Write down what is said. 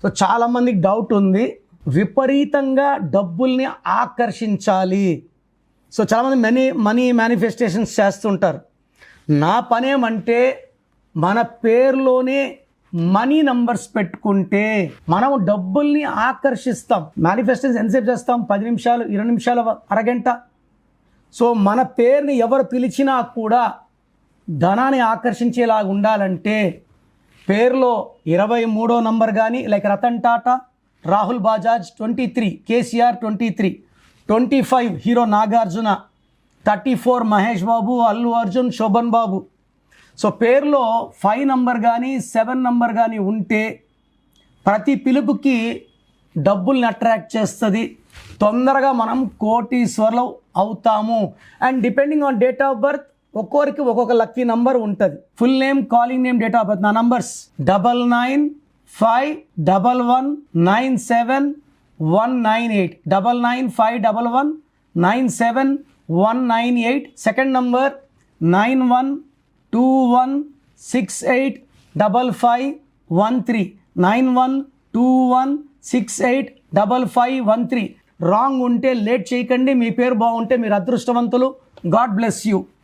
So చాలామందికి doubt ఉంది, విపరీతంగా డబ్బుల్ని ఆకర్షించాలి. సో చాలామంది మనీ మేనిఫెస్టేషన్స్ చేస్తుంటారు. నా పనేమంటే మన పేరులోనే మనీ నంబర్స్ పెట్టుకుంటే మనం డబ్బుల్ని ఆకర్షిస్తాం. మేనిఫెస్టేషన్ ఎంతసేపు చేస్తాం? 10 నిమిషాలు, 20 నిమిషాలు, అరగంట. సో మన పేరుని ఎవరు పిలిచినా కూడా ధనాన్ని ఆకర్షించేలాగా ఉండాలంటే పేరులో 23వ నంబర్ కానీ, లైక్ రతన్ టాటా, రాహుల్ బజాజ్ 23, కేసీఆర్ 23, 25 హీరో నాగార్జున, 34 మహేష్ బాబు, అల్లు అర్జున్, శోభన్ బాబు. సో పేరులో 5 నంబర్ కానీ 7 నంబర్ కానీ ఉంటే ప్రతి పిలుపుకి డబ్బుల్ని అట్రాక్ట్ చేస్తుంది. తొందరగా మనం కోటీశ్వర్లు అవుతాము. And depending on date of birth ఒక్కొక్కరికి ఒక్కొక్క లక్కీ నంబర్ ఉంటుంది. Full name, calling name, date of birth. నా నంబర్స్ 9951197198, 9951197198. Second number 9121685513, 9121685513. రాంగ్ ఉంటే లేట్ చేయకండి. మీ పేరు బాగుంటే మీరు అదృష్టవంతులు. God bless you.